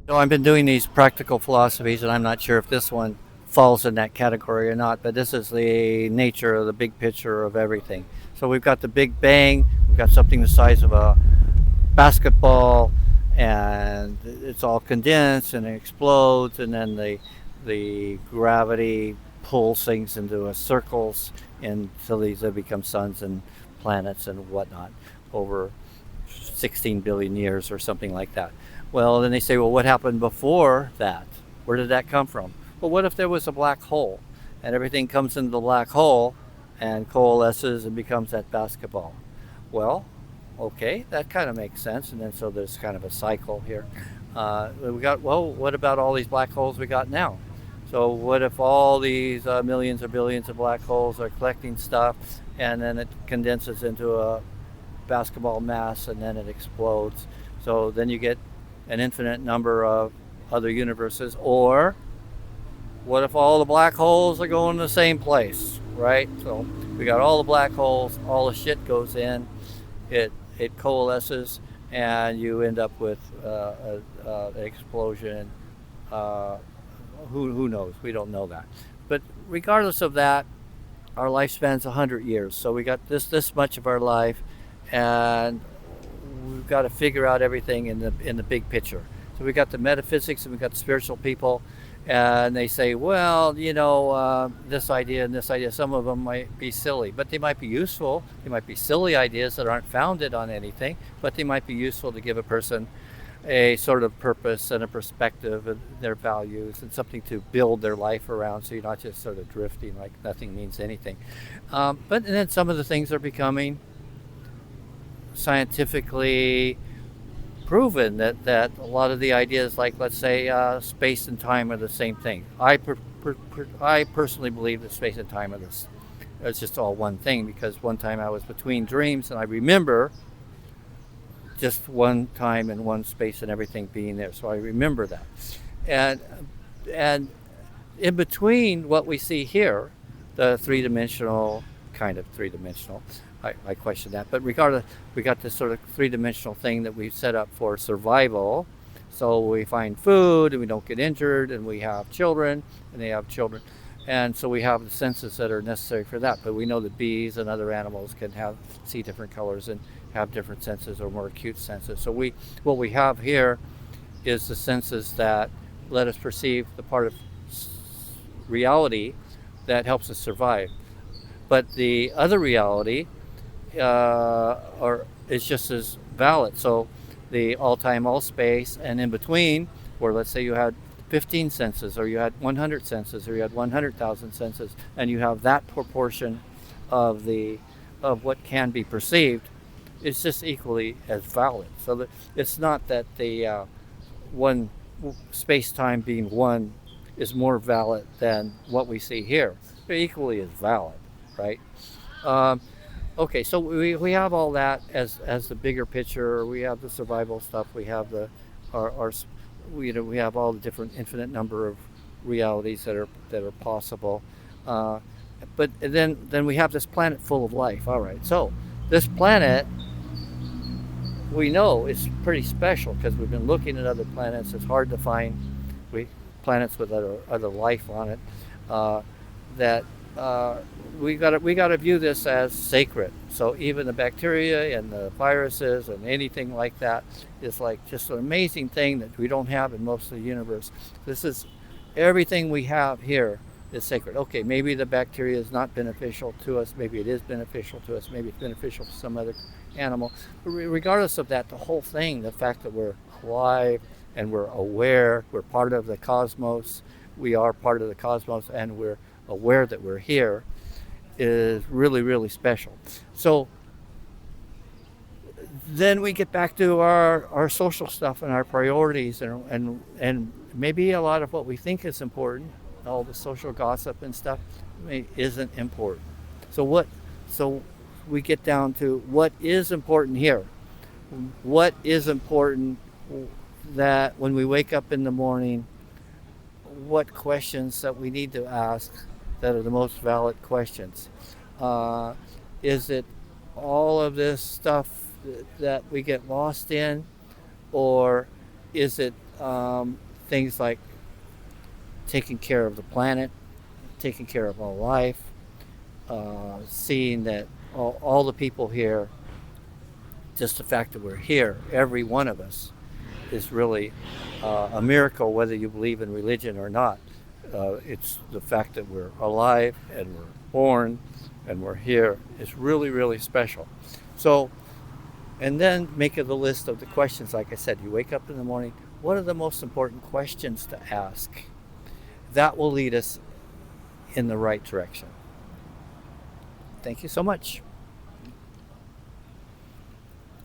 So I've been doing these practical philosophies, and I'm not sure if this one falls in that category or not, but this is the nature of the big picture of everything. So we've got the Big Bang, we've got something the size of a basketball, and it's all condensed and it explodes, and then the gravity pulls things into a circles until these have become suns and planets and whatnot over 16 billion years or something like that. Well, then they say, well, what happened before that? Where did that come from? Well, what if there was a black hole and everything comes into the black hole and coalesces and becomes that basketball? Well, okay, that kind of makes sense. And then so there's kind of a cycle here. We got, well, what about all these black holes we got now? So what if all these millions or billions of black holes are collecting stuff and then it condenses into a basketball mass and then it explodes? So then you get an infinite number of other universes. Or what if all the black holes are going to the same place, right? So we got all the black holes, all the shit goes in, it coalesces, and you end up with an explosion. Uh, who knows? We don't know that. But regardless of that, our lifespan's 100 years. So we got this much of our life, and we've got to figure out everything in the big picture. So we got the metaphysics and we got the spiritual people, and they say, well, this idea and this idea. Some of them might be silly, but they might be useful. They might be silly ideas that aren't founded on anything, but they might be useful to give a person a sort of purpose and a perspective and their values and something to build their life around, so you're not just sort of drifting like nothing means anything. But and then some of the things are becoming scientifically proven that a lot of the ideas, like let's say space and time, are the same thing. I personally believe that space and time are this. It's just all one thing, because one time I was between dreams and I remember just one time and one space and everything being there. So I remember that. And and in between what we see here, the three-dimensional, kind of three-dimensional, I question that, but regardless, we got this sort of three-dimensional thing that we've set up for survival. So we find food and we don't get injured, and we have children and they have children, and so we have the senses that are necessary for that. But we know that bees and other animals can have see different colors and have different senses, or more acute senses. So what we have here is the senses that let us perceive the part of reality that helps us survive. But the other reality or is just as valid. So the all time, all space, and in between, where let's say you had 15 senses, or you had 100 senses, or you had 100,000 senses, and you have that proportion of the of what can be perceived, it's just equally as valid. So that it's not that the one space time being one is more valid than what we see here. They're equally as valid, right? Um, okay, so we have all that as the bigger picture. We have the survival stuff. We have our we have all the different infinite number of realities that are possible. Uh, but then we have this planet full of life. All right, so this planet we know is pretty special because we've been looking at other planets. It's hard to find we planets with other life on it. Uh, that we got to view this as sacred. So even the bacteria and the viruses and anything like that is like just an amazing thing that we don't have in most of the universe. This is everything we have here is sacred. Okay, maybe the bacteria is not beneficial to us. Maybe it is beneficial to us. Maybe it's beneficial to some other animal. But regardless of that, the whole thing, the fact that we're alive and we're aware, we're part of the cosmos, we are part of the cosmos, and we're aware that we're here, is really, really special. So then we get back to our social stuff and our priorities, and maybe a lot of what we think is important, all the social gossip and stuff, isn't important. So what? So we get down to what is important here. What is important that when we wake up in the morning, what questions that we need to ask that are the most valid questions? Uh, is it all of this stuff that we get lost in, or is it things like taking care of the planet, taking care of our life, seeing that all the people here, just the fact that we're here, every one of us, is really a miracle, whether you believe in religion or not. It's the fact that we're alive and we're born and we're here is really, really special. So, and then make it a list of the questions. Like I said, you wake up in the morning, what are the most important questions to ask? That will lead us in the right direction. Thank you so much.